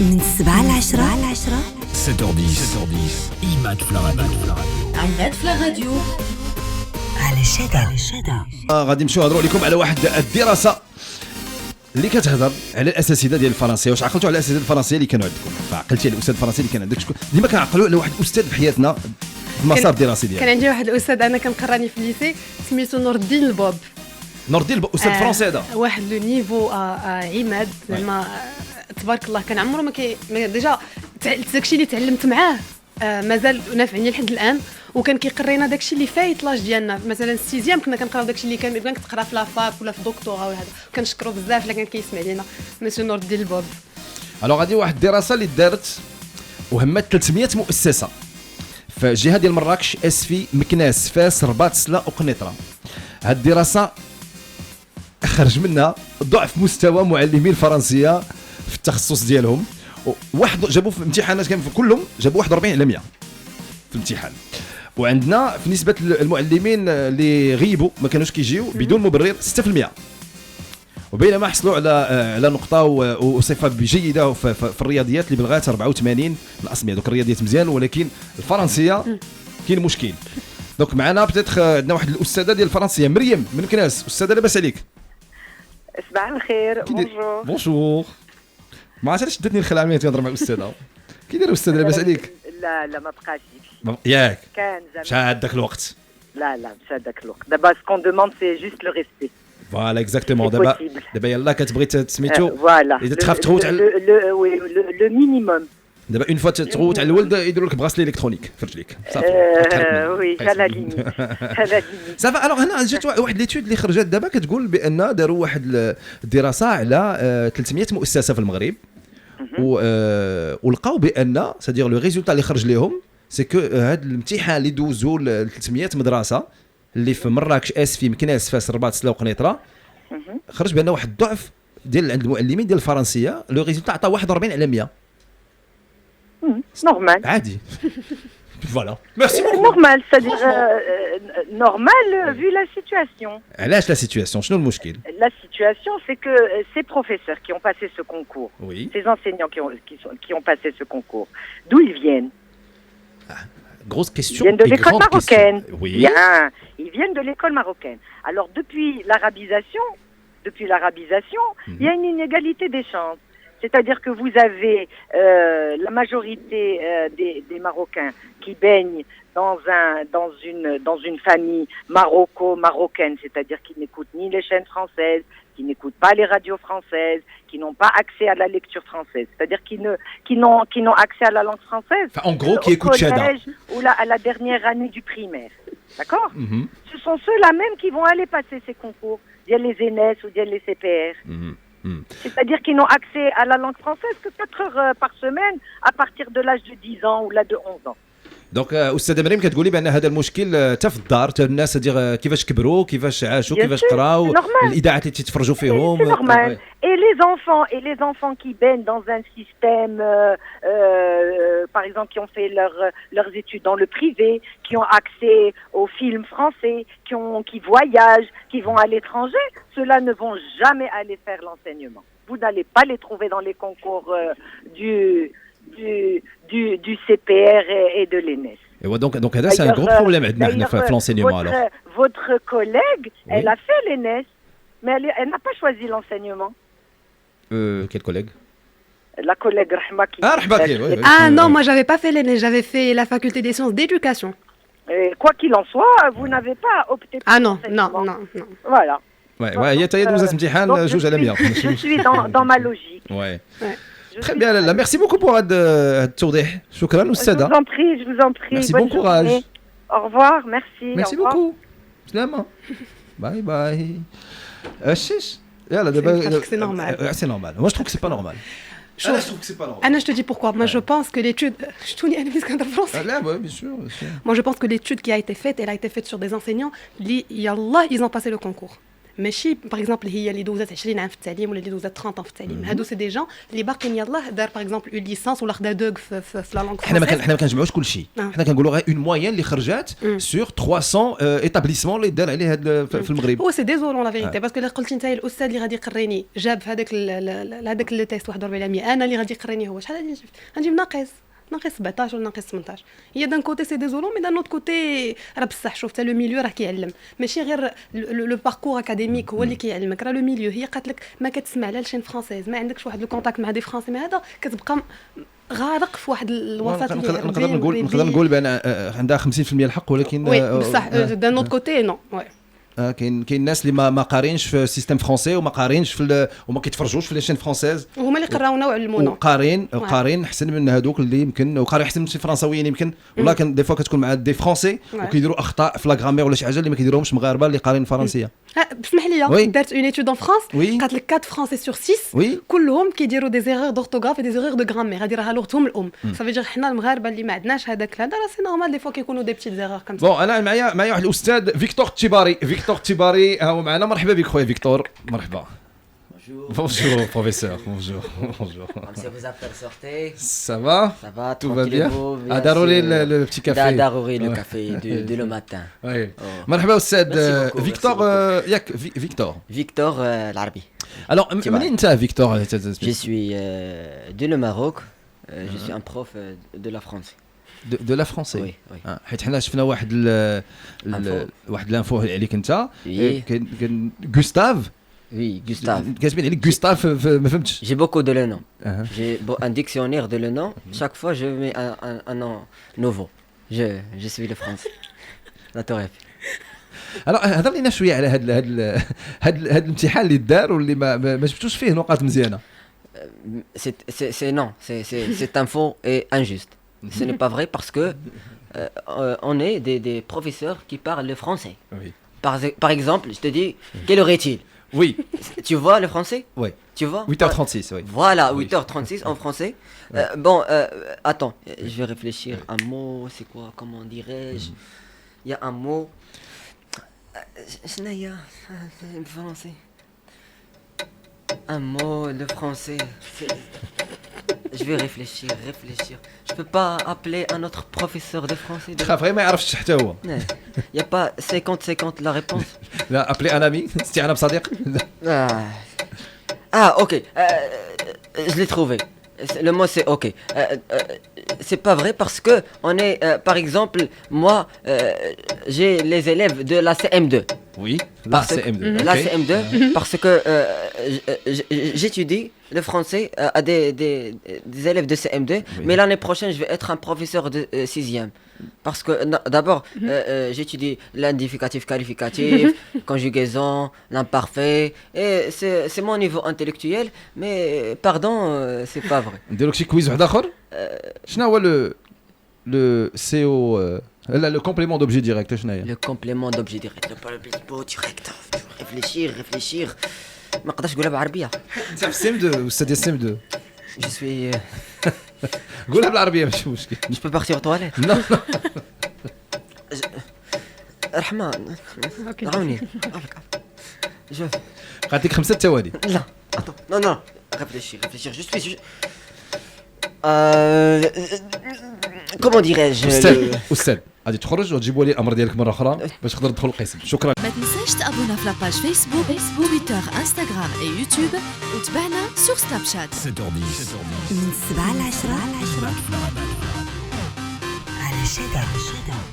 من 7 ل 10 7h10 إيماد في الراديو. عماد في الراديو على شدا. غادي نمشيو نهضروا لكم على واحد الدراسه اللي كتهضر على الاساتذه ديال الفرنسيه. واش عقلتوا على الاساتذه الفرنسيه اللي كانوا عندكم؟ فعقلتي على الاستاذ الفرنسي اللي كان عندك شكون؟ ديما كنعقلوا على واحد الاستاذ في حياتنا في المسار الدراسي ديالنا. كان عندي واحد الاستاذ انا كنقراني في الليسي سميتو نور الدين البوب. نور الدين استاذ فرنسي هذا واحد لو نيفو عماد زعما تبارك الله. كان عمره ما ديجا داكشي اللي تعلمت معاه مازال نافعني لحد الان، وكان كيقرينا داكشي اللي فايت لاج ديالنا. مثلا السيزيام كنا كنقراو داكشي اللي كان كتقرا في لافاك ولا في دكتوراه ولا هذا. كنشكرو بزاف الا كان كيسمع لينا مسيو نور الدين البوب. الوغ غادي واحد الدراسه اللي دارت وهمت 300 مؤسسه في الجهه ديال مراكش، اسفي، مكناس، فاس، رباط، سلا وقنيطره. هاد الدراسه خرج منها ضعف مستوى معلمي الفرنسيه في التخصص ديالهم. واحد جابوا في امتحانات كان في كلهم جابوا 41 على 100 في الامتحان. وعندنا في نسبه المعلمين اللي غيبوا ما كانوش كيجيو بدون مبرر 6%. وبينما حصلوا على نقطه وصفه جيده في الرياضيات اللي بلغات 84 من اصل دوك الرياضيات مزيان، ولكن الفرنسيه كاين مشكل. دونك معنا بتاتخ عندنا واحد الاستاذه ديال الفرنسيه مريم من كناس. استاذه لاباس عليك؟ صباح الخير. بونجور. ما عرفتش داتني الخلعه ملي تهضر مع الاستاذه. كي داير الاستاذ لاباس عليك؟ لا ما بقاش ياك كان زعما شاد داك الوقت. لا مش هذاك الوقت. دابا سكون دوموند سي جوست لو ريسبي. فوالا اكزاكتومون. دابا يلاه كتبغي سميتو فوالا اذا تخاف تغوت على لو مينيموم. دابا اون فوا تغوت على الولد يديروا لك براسلي الكترونيك في رجليك صافي. وي على ليميت صافي. الوغ هنا جات واحد ليتود اللي خرجت دابا كتقول بان داروا واحد الدراسه على 300 مؤسسه في المغرب ولقاو بان سادير لو ريزولتا اللي خرج لهم سي كو هذا الامتحان اللي دوزوا ل 300 مدرسه اللي في مراكش، اسفي، مكناس، فاس، رباط، سلا وقنيطره، خرج بان واحد الضعف ديال عند المعلمين ديال الفرنسيه. لو ريزولتا عطى 41 على 100. نورمال عادي. فوالا ميرسي بوكو. نورمال سادير نورمال vu la situation. علاش لا سيتوياسيون؟ شنو المشكل؟ La situation, c'est que ces professeurs qui ont passé ce concours, Oui. ces enseignants qui ont passé ce concours, d'où ils viennent? Grosse question. Ils viennent de l'école marocaine. Oui. Bien, ils viennent de l'école marocaine. Alors depuis l'arabisation, il y a une inégalité des chances. C'est-à-dire que vous avez la majorité des Marocains qui baignent dans une famille marocaine, c'est-à-dire qui n'écoutent ni les chaînes françaises, qui n'écoutent pas les radios françaises, qui n'ont pas accès à la lecture française, c'est-à-dire qui n'ont accès à la langue française. Enfin, en gros, qui écoutent Chada. Ou à la dernière année du primaire. D'accord? Ce sont ceux-là même qui vont aller passer ces concours, via les ENS ou via les CPR. C'est-à-dire qu'ils n'ont accès à la langue française que 4 heures par semaine à partir de l'âge de 10 ans ou là de 11 ans. دونك استاذه مريم كتقولي بان هذا المشكل حتى في الدار، حتى الناس ديال كيفاش كبروا، كيفاش عاشوا، كيفاش قراو، الاذاعات اللي تتفرجوا فيهم. C'est normal. Et les enfants qui baignent dans un système par exemple qui ont fait leurs études dans le privé, qui ont accès aux films français, qui voyagent, qui vont à l'étranger, ceux-là ne vont jamais aller faire l'enseignement. Vous n'allez pas les trouver dans les concours du CPR et de l'ENS. Donc هذا c'est un gros problème عندنا حنا في l'enseignement alors. Votre collègue, elle a fait l'ENS, mais elle n'a pas choisi l'enseignement. Quel collègue? La collègue Rahma qui... Rahma qui, oui. Ah non, moi j'avais pas fait l'ENS, j'avais fait la faculté des sciences d'éducation. Quoi qu'il en soit, vous n'avez pas opté pour l'enseignement. Non. Voilà. Ouais, هي تاي دوزات امتحان جوج على 100. Je suis dans ma logique. Ouais. Très bien, Lalla. Merci beaucoup pour هذا التوضيح. شكرا أستاذة. Je vous en prie. Merci, bon courage. Au revoir, merci. Merci beaucoup. سلامة. Bye bye. شيش. يلا دابا. C'est normal. C'est normal. Moi je trouve que c'est pas normal. Je trouve que c'est pas normal. Anna, je te dis pourquoi. Moi, je pense que l'étude... Je te dis, Anna, parce qu'en français. Là, ouais, bien sûr. Moi, je pense que l'étude qui a été faite, elle a été faite sur des enseignants. Yallah, ils ont passé le concours. ماشي باغ اكزومبل هي اللي دوزات 20 عام في التعليم ولا اللي دوزات 30 عام في التعليم. هادو سي دي جون اللي باقيين يلاه دار باغ اكزومبل اون ليسانس ولا خدا دوغ في لا لونغ حنا فرونسيز. ما كنجمعوش كل شيء، حنا كنقولوا غير اون موين اللي خرجات سور 300 ايتابليسمون اللي دار عليه هاد في المغرب. هو سي ديزولون لا فيريتي باسكو اللي قلتي انت الاستاذ اللي غادي يقريني جاب في هذاك لو تيست 41%، انا اللي غادي يقريني هو شحال غادي نجيب ناقص 17 ولا ناقص 18. هي دان كوتي سي ديزولون مي دان نوت كوتي راه بصح شوف حتى لو ميليو راه كيعلم، ماشي غير لو باركور اكاديميك هو اللي كيعلمك، راه لو ميليو. هي قالت لك ما كتسمع لا لشين فرونسيز، ما عندكش واحد لو كونتاكت مع دي فرونسي، ما هذا كتبقى غارق في واحد الوسط اللي نقدر نقول بان عندها 50% الحق، ولكن وي بصح دان نوت كوتي نو. وي كاين الناس اللي ما قارينش في السيستم فرونسي وما قارينش في وما كيتفرجوش في لي شين فرونسيز، وهما اللي قراونا وعلمونا وقارين احسن من هذوك اللي يمكن وقارين احسن من شي فرنساويين يمكن، ولكن دي فوا كتكون مع دي فرونسي وكيديروا اخطاء في لا غرامير ولا شي حاجه اللي ما كيديروهمش مغاربه اللي قارين فرنسيه. بسمح لي دارت اون ايتود ان فرانس قالت لك 4 فرونسي سور 6 كلهم كيديروا دي زيرور دورتوغراف دي زيرور دو غرامير، هذه راه لغتهم الام. صافي جا حنا المغاربه اللي ما عندناش هذاك هذا راه سي نورمال دي فوا كيكونوا دي بتيت زيرور كم سا. بون انا معايا واحد الاستاذ فيكتور تشيباري هو معنا. مرحبا بك خويا فيكتور. مرحبا. Bonjour professeur. Bonjour. Comme si vous avez sorti. Ça va? Ça va, tout va bien. bien Darouri le petit café. Darouri le café de le matin. Oui. مرحبا أستاذ فيكتور. ياك فيكتور. Victor العربي. Alors منين أنت فيكتور؟ Je suis de le Maroc. Je suis un prof de la France. De la français. Oui. حيت حنا شفنا واحد واحد الانفو عليك انت كان غوستاف. Oui, Gustave. كتبين عليك غوستاف ما فهمتش. J'ai beaucoup de le nom. J'ai un dictionnaire de le nom. Chaque fois je mets un nom nouveau. Je suis le français. La torref. Alors هضر لينا شويه على هاد الامتحان اللي دار واللي ما جبتوش فيه نقاط مزيانه. Cette info est injuste. Ce n'est pas vrai parce que on est des professeurs qui parlent le français. Oui. Par exemple, je te dis, quelle heure est-il? Oui. Tu vois le français? Oui. Tu vois? 8h36, oui. Voilà, Oui. 8h36 en français. Attends, je vais réfléchir. Un mot, c'est quoi? Comment dirais-je? Il y a un mot. Français. Un mot, le français. Je vais réfléchir. Je peux pas appeler un autre professeur de français. تخاف غير ما يعرفش حتى هو. Il y a pas 50-50 la réponse. لا ابلي ان امي استعانه بصديق. Ok. Je l'ai trouvé. Le mot c'est ok. C'est pas vrai parce que on est, par exemple, moi, j'ai les élèves de la CM2. Oui. La CM2. La CM2 parce que j'étudie le français à des élèves de CM2, mais l'année prochaine je vais être un professeur de 6e. Parce que d'abord j'étudie l'indicatif qualificatif, conjugaison, l'imparfait, et c'est mon niveau intellectuel, mais pardon, c'est pas vrai. نديرو شي كويز واحد اخر. شنو هو لو سي او لا لو كومبليمون دوبجي ديريكت شنو هي؟ Le complément d'objet direct. Le complément direct. Réfléchir. ما نقدرش نقولها بالعربيه. انت في السيم 2 استاذ السيم 2. Je suis قولها بالعربيه ماشي مشكل. je peux partir aux toilettes. لا رحمن عاوني. Je قالت لك 5 ثواني. لا attends non réfléchir je suis comment dirais-je استاذ غادي تخرج وتجيبوا لي الامر ديالك مره اخرى باش تقدر تدخل القسم. شكرا. ما تنساش تابونا في لاباج فيسبوك تويتر انستغرام اي يوتيوب وتبعنا سور سناب شات 7h10 من 7 ل 10 على شدا.